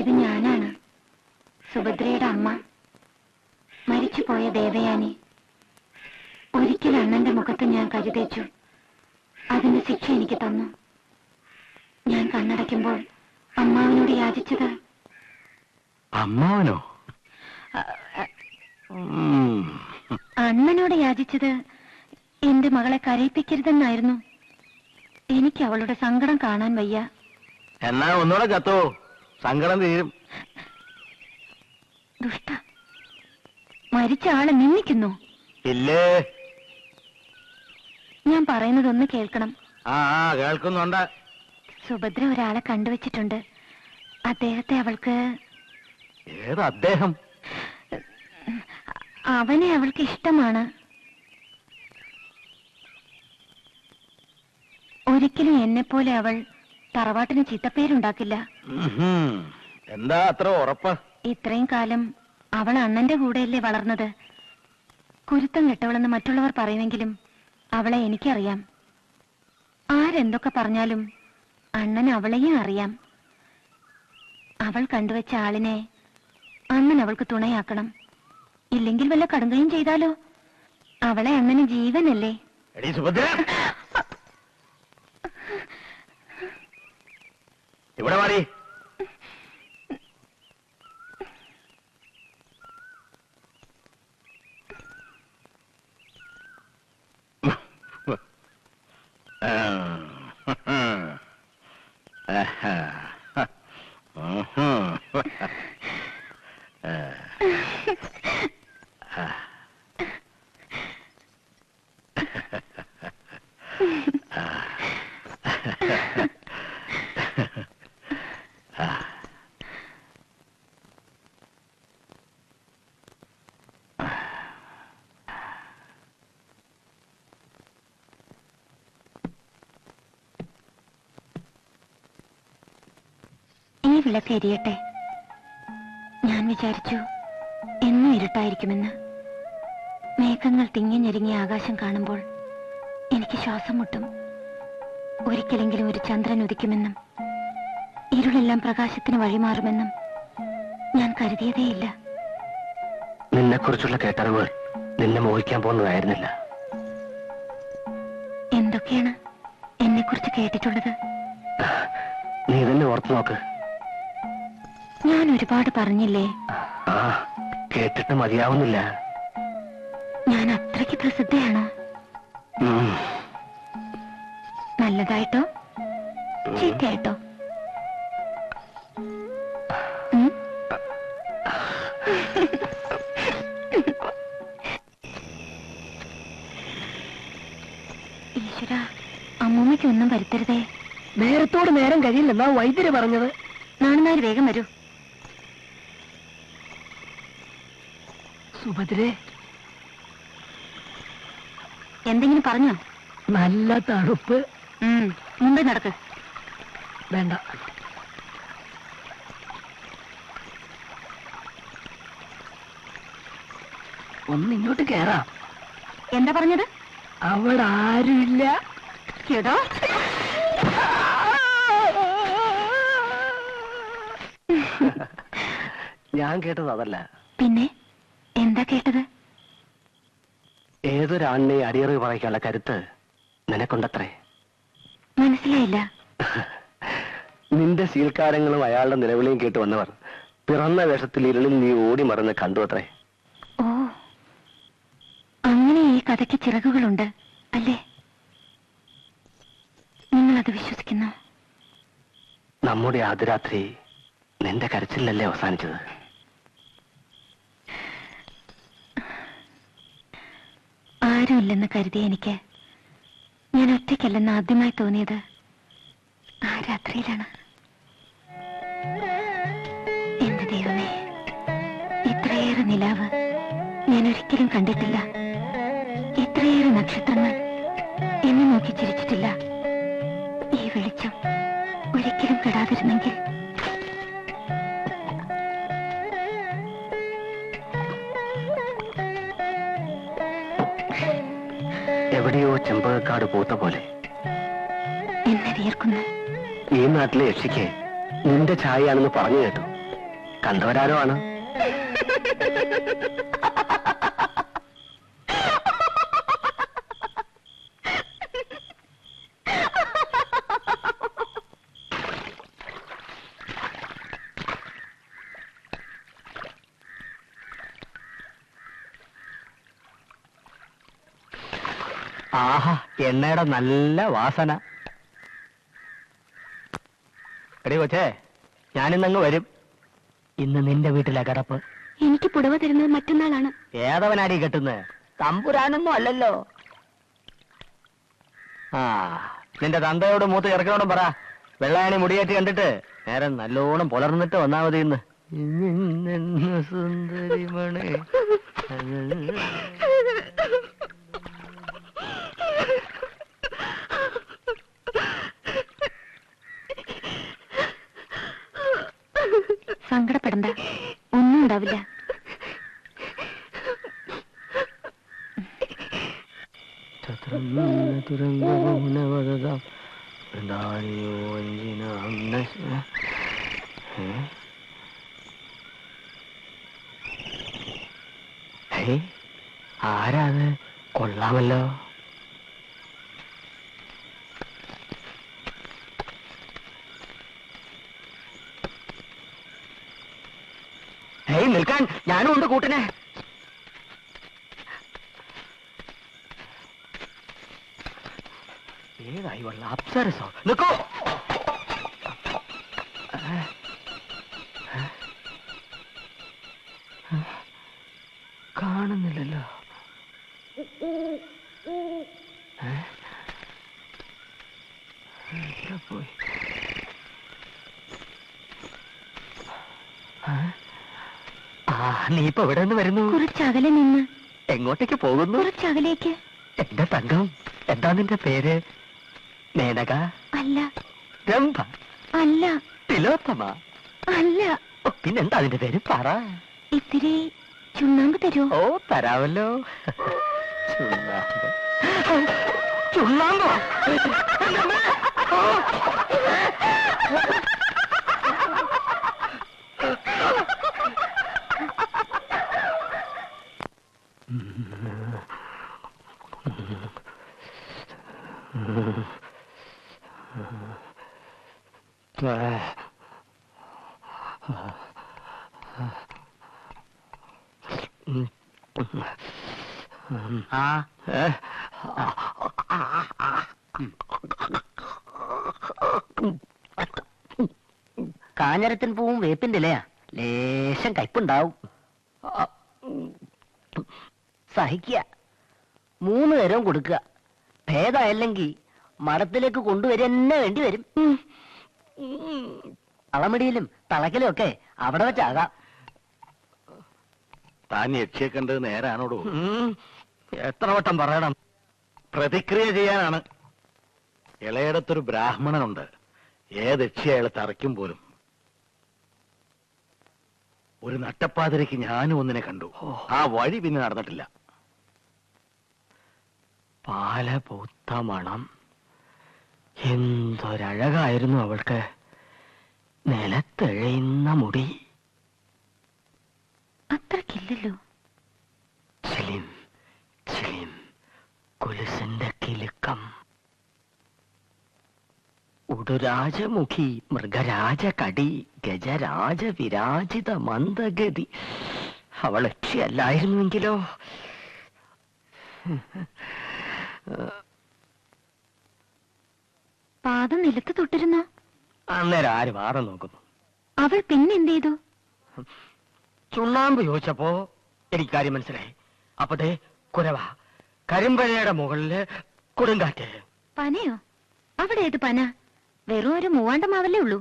ഇത് ഞാനാണ്, സുഭദ്രയുടെ അമ്മ, മരിച്ചുപോയ ദേവയാനി. ഒരിക്കൽ അണ്ണന്റെ മുഖത്ത് ഞാൻ കരുതേച്ചു. അതിന് ശിക്ഷ എനിക്ക് തന്നു. ഞാൻ കണ്ണടയ്ക്കുമ്പോൾ അമ്മാവനോട് യാചിച്ചത്. അമ്മാവനോ? അണ്ണനോട് യാചിച്ചത് എന്റെ മകളെ കരയിപ്പിക്കരുതെന്നായിരുന്നു. എനിക്ക് അവളുടെ സങ്കടം കാണാൻ വയ്യ. എന്നാ ഒന്നുകൂടെ ചത്തോ, സങ്കടം തീരും. ദുഷ്ട, മരിച്ച ആളെ നിന്ദിക്കുന്നു. ഇല്ലേ? ഞാൻ പറയുന്നതൊന്ന് കേൾക്കണം. ആ കേൾക്കുന്നുണ്ട്. സുഭദ്ര ഒരാളെ കണ്ടുവച്ചിട്ടുണ്ട്. അദ്ദേഹത്തെ അവൾക്ക്... ഏത് അദ്ദേഹം? അവനെ അവൾക്ക് ഇഷ്ടമാണ്. ഒരിക്കലും എന്നെപ്പോലെ അവൾ തറവാട്ടിന് ചീത്തപ്പേരുണ്ടാക്കില്ല. എന്താ അത്ര ഉറപ്പ്? ഇത്രയും കാലം അവൾ അണ്ണന്റെ കൂടെയല്ലേ വളർന്നത്. കുരുത്തം കെട്ടവളെന്ന് മറ്റുള്ളവർ പറയുമെങ്കിലും അവളെ എനിക്കറിയാം. ആരെന്തൊക്കെ പറഞ്ഞാലും അണ്ണൻ അവളെയും അറിയാം. അവൾ കണ്ടുവച്ച ആളിനെ അണ്ണൻ അവൾക്ക് തുണയാക്കണം. ഇല്ലെങ്കിൽ വല്ല കടുങ്കയും ചെയ്താലോ? അവളെ അണ്ണന് ജീവനല്ലേ. ഇവിടെ മാറി. ഈ വിളക്ക് എരിയട്ടെ. ഞാൻ വിചാരിച്ചു എന്നും ഇരുട്ടായിരിക്കുമെന്ന്. മേഘങ്ങൾ തിങ്ങിഞ്ഞെരുങ്ങിയ ആകാശം കാണുമ്പോൾ എനിക്ക് ശ്വാസം മുട്ടും. ഒരിക്കലെങ്കിലും ഒരു ചന്ദ്രൻ ഉദിക്കുമെന്നും ഇരുളെല്ലാം പ്രകാശത്തിന് വഴിമാറുമെന്നും ഞാൻ കരുതിയതേയില്ല. നിന്നെക്കുറിച്ചുള്ള കേട്ടറിവുകൾ നിന്നെ മോഹിക്കാൻ പോകുന്നതായിരുന്നില്ല. എന്തൊക്കെയാണ് എന്നെക്കുറിച്ച് കേട്ടിട്ടുള്ളത്? നീ തന്നെ ഓർത്തു നോക്ക്. ഞാൻ ഒരുപാട് പറഞ്ഞില്ലേ? കേട്ടിട്ട് മതിയാവുന്നില്ല. ഞാൻ അത്രയ്ക്ക് പ്രസിദ്ധയാണോ? നല്ലതായിട്ടോ ചീത്തയായിട്ടോ? ഈശ്വര, അമ്മൂമ്മയ്ക്ക് ഒന്നും വരുത്തരുതേ. നേരത്തോട് നേരം കഴിയില്ലെന്നാ വൈദ്യര് പറഞ്ഞത്. നാണുമാര് വേഗം വരൂ. സുഭദ്രേ, എന്തെങ്കിലും പറഞ്ഞോ? നല്ല തണുപ്പ്. മുമ്പേ നടക്ക്. വേണ്ട, ഒന്ന് ഇങ്ങോട്ട് കേറാം. എന്താ പറഞ്ഞത്? അവിടെ ആരുമില്ല. കേട്ടോ? ഞാൻ കേട്ടത് അതല്ല. പിന്നെ എന്താ കേട്ടത്? ഏതൊരാണിനെ അടിയറവ് പറയിക്കാനുള്ള കരുത്ത് നിനക്കൊണ്ടത്രേ. മനസ്സിലായില്ല. നിന്റെ ശീൽക്കാരങ്ങളും അയാളുടെ നിലവിളിയും കേട്ട് വന്നവർ പിറന്ന വേഷത്തിൽ ഇരുളിൽ നീ ഓടി മറന്ന് കണ്ടു അത്രേ. ഓ, അങ്ങനെ ഈ കഥയ്ക്ക് ചിറകുകളുണ്ട് അല്ലേ? നിങ്ങളത് വിശ്വസിക്കുന്നു? നമ്മുടെ ആദ്യരാത്രി നിന്റെ കരച്ചിലല്ലേ അവസാനിച്ചത്? ആരുമില്ലെന്ന് കരുതിയ എനിക്ക് ഞാൻ ഒറ്റയ്ക്കല്ലെന്ന് ആദ്യമായി തോന്നിയത് ആ രാത്രിയിലാണ്. എന്റെ ദൈവമേ, ഇത്രയേറെ നിലാവ് ഞാൻ ഒരിക്കലും കണ്ടിട്ടില്ല. ഇത്രയേറെ നക്ഷത്രങ്ങൾ എന്നെ നോക്കി ചിരിച്ചിട്ടില്ല. ഈ വെളിച്ചം ഒരിക്കലും കെടാതിരുന്നെങ്കിൽ. എവിടെയോ ചെമ്പകക്കാട് പൂത്ത പോലെ എന്നെ വിയർക്കുന്നു. ഈ നാട്ടിലെ യക്ഷിക്ക് നിന്റെ ഛായയാണെന്ന് പറഞ്ഞു കേട്ടു. കണ്ടവരാരോ ആണ്. ആഹാ, എണ്ണയുടെ നല്ല വാസന. എടി കൊച്ചേ, ഞാനിന്നങ്ങ് വരും. ഇന്ന് നിന്റെ വീട്ടിലെ കിടപ്പ്. എനിക്ക് പുടവ തരുന്നത് മറ്റന്നാളാണ്. ഏതവനാടി കെട്ടുന്നത്? തമ്പുരാനൊന്നും അല്ലല്ലോ. ആ, നിന്റെ തന്തയോട് മൂത്ത് ചെറുക്കനോടും പറ, വെള്ളായണി മുടിയേറ്റ് കണ്ടിട്ട് നേരം നല്ലോണം പുലർന്നിട്ട് വന്നാ മതി. ഇന്ന് സുന്ദരിമണി. സങ്കടപ്പെടണ്ട, ഒന്നും ഉണ്ടാവില്ല. ആരാത്? കൊള്ളാമല്ലോ. നിൽക്കാൻ, ഞാനും ഉണ്ട് കൂട്ടിനെ. ഏതായി വള്ള അപ്സരസോ? നിൽക്കോ. കാണുന്നില്ലല്ലോ. പോയി. നീ ഇപ്പൊ എവിടെ നിന്ന് വരുന്നു? കുറച്ചകലെ നിന്ന്. എങ്ങോട്ടേക്ക് പോകുന്നു? കുറച്ചകലേക്ക്. എന്റെ തങ്കം, എന്താ നിന്റെ പേര്? മേനക? അല്ല. രംഭ? അല്ല. തിലോത്തമ? അല്ല. പിന്നെന്താ അതിന്റെ പേര്? പറ. ഇത്തിരി ചുണ്ണാമ്പ് തരുമോ? ഓ, തരാമല്ലോ. ചുണ്ണാമ്പ്. ചുണ്ണാമ്പോ? കാഞ്ഞരത്തിൻ പൂവും വേപ്പിന്റെ ഇലയാ, ലേശം കയ്പുണ്ടാവും. സഹിക്കുക, 3 നേരവും കൊടുക്കുക. ഭേദമല്ലെങ്കിൽ മഠത്തിലേക്ക് കൊണ്ടുവരുന്നെ വേണ്ടി വരും. തളമിടിയിലും തളക്കലും ഒക്കെ അവിടെ വെച്ചാകാം. താൻ യക്ഷിയെ കണ്ടത് നേരാണോടോ? എത്ര വട്ടം പറയണം? പ്രതിക്രിയ ചെയ്യാനാണ്. ഇളയിടത്തൊരു ബ്രാഹ്മണനുണ്ട്, ഏത് യക്ഷി അയാളെ തറയ്ക്കും പോലും. ഒരു നട്ടപ്പാതിരയ്ക്ക് ഞാനും ഒന്നിനെ കണ്ടു. ആ വഴി പിന്നെ നടന്നിട്ടില്ല. പാല പൂത്ത മണം. എന്തൊരഴകായിരുന്നു അവൾക്ക്. നിലത്തെഴയുന്ന മുടി. അത്രക്കില്ലല്ലോ. ചിലിം ചിലിം കുലുസിന്റെ കിലുക്കം. ഉടുരാജമുഖി, മൃഗരാജ കടി, ഗജരാജ വിരാജിത മന്ദഗതി. അവൾ യക്ഷിയല്ലായിരുന്നുവെങ്കിലോ? പാദം നിലത്ത് തൊട്ടിരുന്നോ? അന്നേരം ആര് വാറം നോക്കുന്നു? അവൾ പിന്നെന്ത് ചെയ്തു? ചുണ്ണാമ്പ് ചോദിച്ചപ്പോ എനിക്ക് കാര്യം മനസ്സിലായി. അപ്പതേ കുരവ, കരിമ്പഴയുടെ മുകളില് കൊടുങ്കാറ്റ്. പനയോ? അവിടെ ഏത് പന? വെറും ഒരു മൂവാണ്ടമാവല്ലേ ഉള്ളൂ.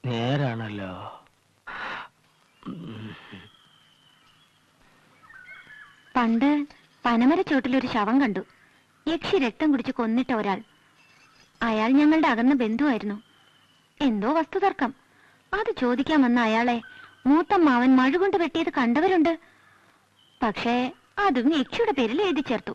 നേരാണല്ലോ. പണ്ട് പനമരച്ചോട്ടിലൊരു ശവം കണ്ടു. യക്ഷി രക്തം കുടിച്ച് കൊന്നിട്ട ഒരാൾ. അയാൾ ഞങ്ങളുടെ അകന്ന ബന്ധുവായിരുന്നു. എന്തോ വസ്തുതർക്കം. അത് ചോദിക്കാൻ വന്ന അയാളെ മൂത്തമ്മാവൻ മഴ കൊണ്ട് വെട്ടിയത് കണ്ടവരുണ്ട്. പക്ഷേ അതും യക്ഷിയുടെ പേരിൽ എഴുതി ചേർത്തു.